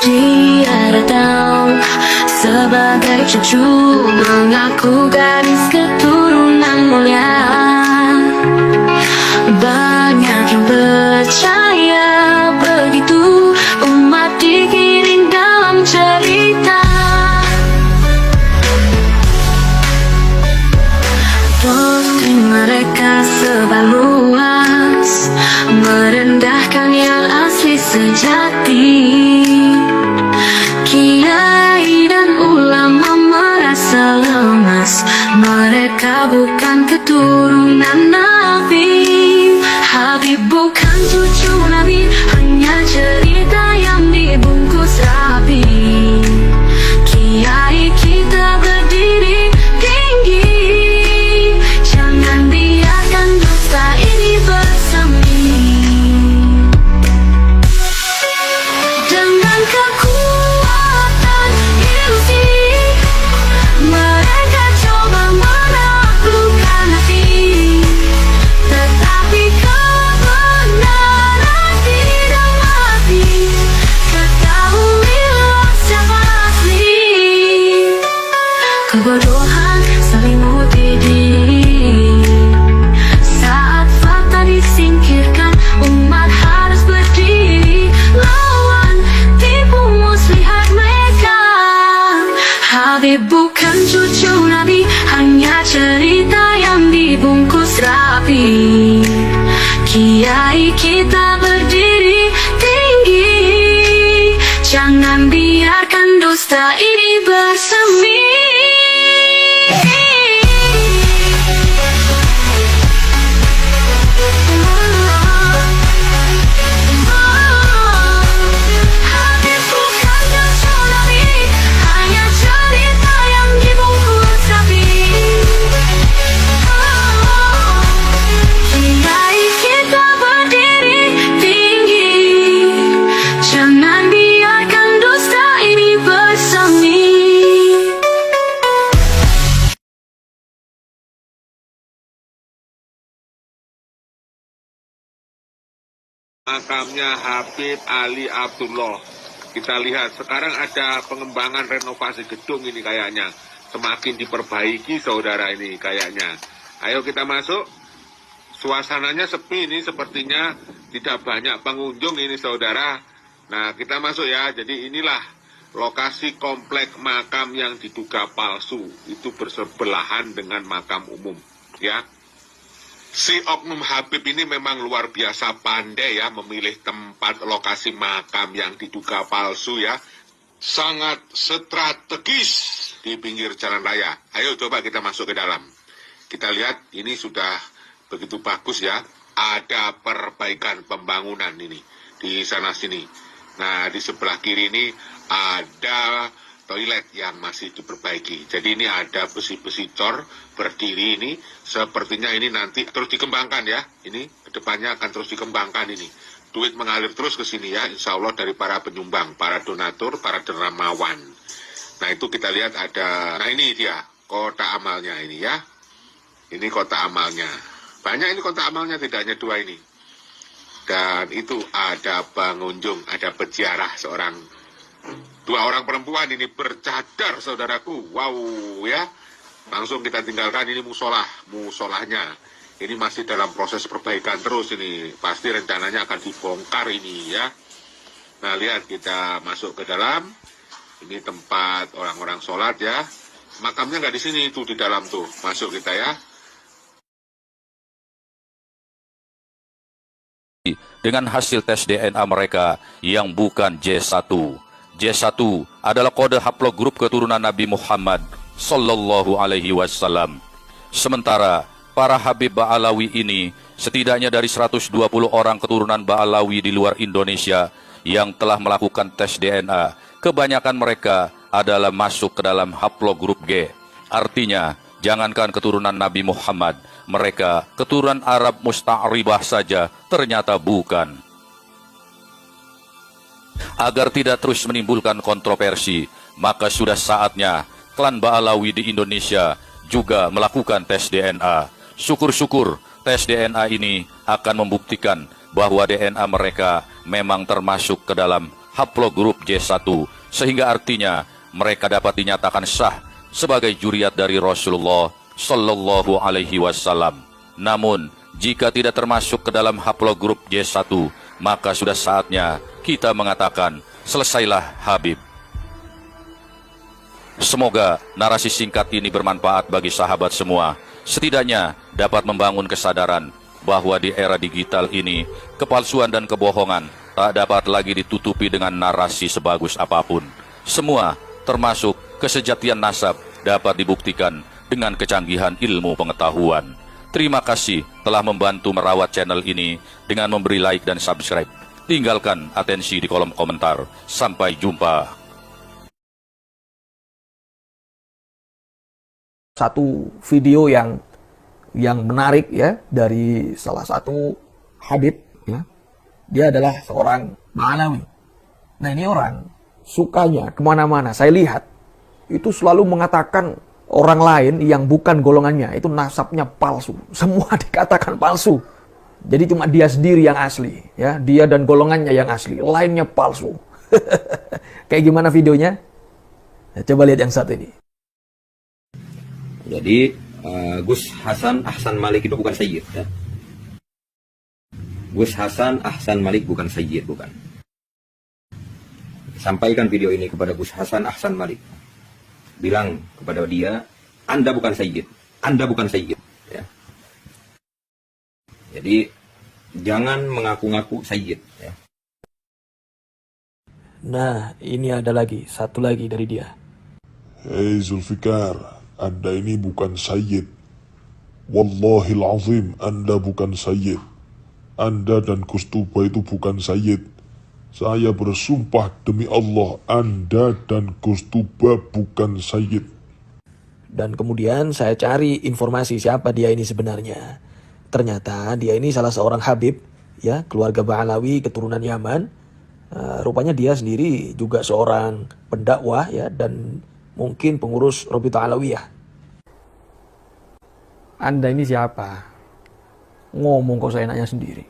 Dia datang sebagai cucu, mengaku gadis keturunan mulia. Banyak yang percaya begitu, umat digiring dalam cerita. Doktrin mereka sebar luas, merendahkan yang asli sejati. Kiai dan ulama merasa lemas, mereka bukan keturunan Nabi. Habib bukan cucu Nabi, hanya cerita yang dibungkus rapi. Kiai kita berdiri tinggi, jangan biarkan dusta ini bersemi. Dengan kekuatan ilusi, mereka coba menaklukkan hati. Tetapi kebenaran tidak mati, ketahuilah siapa asli. Kebodohan saling mengikuti diri. Saat fakta disingkirkan, umat harus berdiri lawan tipu muslihat mereka. Habib bukan cucu Nabi, hanya cerita yang dibungkus rapi. Kiai kita berdiri tinggi, jangan biarkan dusta ini bersemi. Habib bukan cucu Nabi, hanya cerita yang dibungkus rapi. Kiai kita berdiri tinggi, jangan biarkan dusta ini bersemi. Makamnya Habib Ali Abdullah. Kita lihat sekarang ada pengembangan renovasi gedung ini kayaknya. Semakin diperbaiki saudara ini kayaknya. Ayo kita masuk. Suasananya sepi ini, sepertinya tidak banyak pengunjung ini saudara. Nah kita masuk ya. Jadi inilah lokasi komplek makam yang diduga palsu. Itu bersebelahan dengan makam umum ya. Si oknum Habib ini memang luar biasa pandai ya memilih tempat lokasi makam yang diduga palsu ya. Sangat strategis di pinggir jalan raya. Ayo coba kita masuk ke dalam. Kita lihat ini sudah begitu bagus ya. Ada perbaikan pembangunan ini di sana sini. Nah di sebelah kiri ini ada toilet yang masih diperbaiki. Jadi ini ada besi-besi cor berdiri ini. Sepertinya ini nanti terus dikembangkan ya. Ini kedepannya akan terus dikembangkan ini. Duit mengalir terus ke sini ya. Insya Allah dari para penyumbang, para donatur, para dermawan. Nah itu kita lihat ada. Nah ini dia kotak amalnya ini ya. Ini kotak amalnya. Banyak ini kotak amalnya, tidak hanya dua ini. Dan itu ada pengunjung, ada peziarah dua orang perempuan ini bercadar saudaraku. Wow ya. Langsung kita tinggalkan ini musolahnya. Ini masih dalam proses perbaikan terus ini. Pasti rencananya akan dibongkar ini ya. Nah lihat kita masuk ke dalam. Ini tempat orang-orang sholat ya. Makamnya nggak di sini, itu di dalam tuh. Masuk kita ya. Dengan hasil tes DNA mereka yang bukan J1. J1 adalah kode haplogrup keturunan Nabi Muhammad Sallallahu Alaihi Wasallam. Sementara para Habib Ba'alawi ini setidaknya dari 120 orang keturunan Ba'alawi di luar Indonesia yang telah melakukan tes DNA, kebanyakan mereka adalah masuk ke dalam haplogrup G. Artinya, jangankan keturunan Nabi Muhammad, mereka keturunan Arab Musta'ribah saja ternyata bukan. Agar tidak terus menimbulkan kontroversi, maka sudah saatnya klan Ba'alawi di Indonesia juga melakukan tes DNA. Syukur-syukur tes DNA ini akan membuktikan bahwa DNA mereka memang termasuk ke dalam haplogrup J1, sehingga artinya mereka dapat dinyatakan sah sebagai juriat dari Rasulullah Sallallahu Alaihi Wasallam. Namun, jika tidak termasuk ke dalam haplogrup J1, maka sudah saatnya kita mengatakan, selesailah Habib. Semoga narasi singkat ini bermanfaat bagi sahabat semua. Setidaknya dapat membangun kesadaran bahwa di era digital ini, kepalsuan dan kebohongan tak dapat lagi ditutupi dengan narasi sebagus apapun. Semua, termasuk kesejatian nasab, dapat dibuktikan dengan kecanggihan ilmu pengetahuan. Terima kasih telah membantu merawat channel ini dengan memberi like dan subscribe. Tinggalkan atensi di kolom komentar. Sampai jumpa. Satu video yang menarik ya dari salah satu Habib ya. Dia adalah seorang Ba'alawi. Nah, ini orang sukanya kemana-mana saya lihat itu selalu mengatakan orang lain yang bukan golongannya itu nasabnya palsu. Semua dikatakan palsu. Jadi cuma dia sendiri yang asli ya, dia dan golongannya yang asli, lainnya palsu. Kayak gimana videonya? Nah, coba lihat yang satu ini. Jadi Gus Hasan Ahsan Malik itu bukan Sayyid ya. Gus Hasan Ahsan Malik bukan Sayyid, bukan. Sampaikan video ini kepada Gus Hasan Ahsan Malik. Bilang kepada dia, Anda bukan Sayyid, Anda bukan Sayyid ya. Jadi jangan mengaku-ngaku Sayyid ya. Nah, ini ada lagi, satu lagi dari dia. Hei Zulfikar, Anda ini bukan Sayyid. Wallahil azim, Anda bukan Sayyid. Anda dan Gus Tuba itu bukan Sayyid. Saya bersumpah demi Allah, Anda dan Gus Tuba bukan Sayyid. Dan kemudian saya cari informasi siapa dia ini sebenarnya. Ternyata dia ini salah seorang Habib, ya, keluarga Ba'alawi, keturunan Yaman. Rupanya dia sendiri juga seorang pendakwah, ya, dan mungkin pengurus Rabithah Alawiyah. Anda ini siapa? Ngomong kok seenaknya sendiri.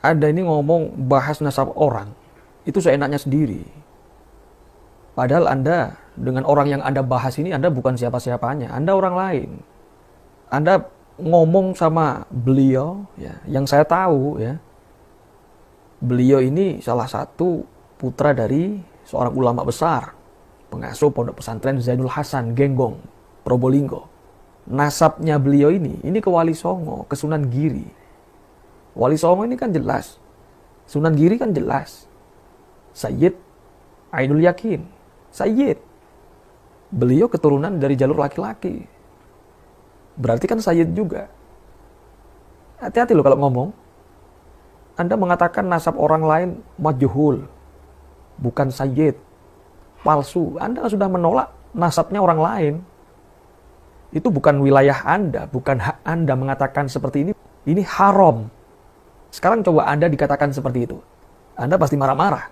Anda ini ngomong bahas nasab orang, itu seenaknya sendiri. Padahal Anda dengan orang yang Anda bahas ini, Anda bukan siapa-siapanya, Anda orang lain. Anda ngomong sama beliau, ya, yang saya tahu, ya, beliau ini salah satu putra dari seorang ulama besar, pengasuh pondok pesantren Zainul Hasan Genggong, Probolinggo. Nasabnya beliau ini ke Wali Songo, ke Sunan Giri. Wali Songo ini kan jelas, Sunan Giri kan jelas. Sayyid Ainul Yakin, Sayyid. Beliau keturunan dari jalur laki-laki. Berarti kan Sayyid juga. Hati-hati loh kalau ngomong. Anda mengatakan nasab orang lain majhul, bukan Sayyid, palsu. Anda sudah menolak nasabnya orang lain. Itu bukan wilayah Anda, bukan hak Anda mengatakan seperti ini. Ini haram. Sekarang coba Anda dikatakan seperti itu. Anda pasti marah-marah.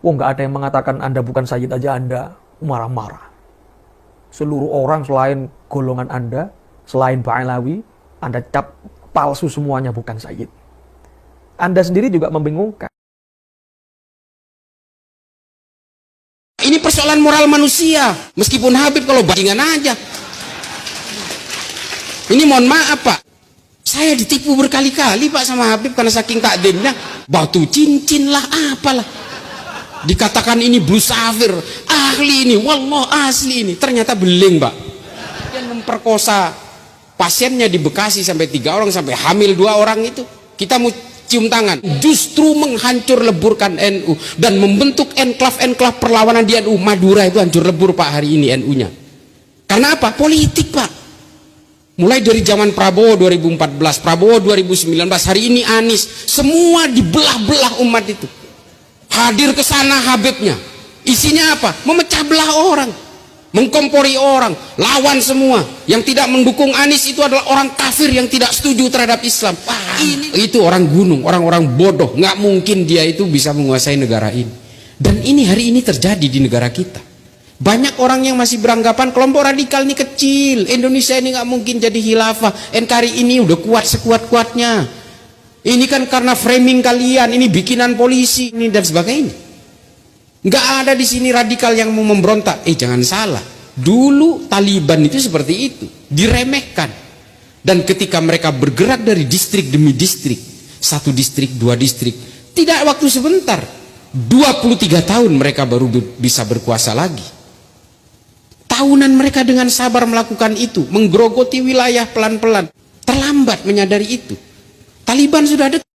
Wah, nggak ada yang mengatakan Anda bukan Sayyid aja Anda marah-marah. Seluruh orang selain golongan Anda, selain Ba'alawi, Anda cap palsu semuanya bukan Sayyid. Anda sendiri juga membingungkan. Ini persoalan moral manusia. Meskipun Habib kalau bajingan aja. Ini mohon maaf Pak. Saya ditipu berkali-kali Pak sama Habib karena saking takdimnya. Batu cincin lah apalah. Dikatakan ini Blue Sapphire. Ahli ini, wallah asli ini. Ternyata beling Pak. Dia memperkosa pasiennya di Bekasi sampai 3 orang, sampai hamil 2 orang itu. Kita mau cium tangan, justru menghancur leburkan NU dan membentuk enklav-enklav perlawanan di NU. Madura itu hancur lebur Pak hari ini NU-nya. Karena apa? Politik Pak. Mulai dari zaman Prabowo 2014, Prabowo 2019, hari ini Anies, semua dibelah-belah umat itu. Hadir ke sana Habibnya. Isinya apa? Memecah belah orang, mengkompori orang, lawan semua. Yang tidak mendukung Anies itu adalah orang kafir yang tidak setuju terhadap Islam. Itu orang gunung, orang-orang bodoh. Nggak mungkin dia itu bisa menguasai negara ini. Dan ini hari ini terjadi di negara kita. Banyak orang yang masih beranggapan kelompok radikal ini kecil. Indonesia ini nggak mungkin jadi khilafah. NKRI ini udah kuat sekuat-kuatnya. Ini kan karena framing kalian, ini bikinan polisi, ini dan sebagainya. Nggak ada di sini radikal yang mau memberontak. Jangan salah. Dulu Taliban itu seperti itu, diremehkan. Dan ketika mereka bergerak dari distrik demi distrik, satu distrik, dua distrik, tidak waktu sebentar, 23 tahun mereka baru bisa berkuasa lagi. Tahunan mereka dengan sabar melakukan itu, menggerogoti wilayah pelan-pelan. Terlambat menyadari itu. Taliban sudah dekat.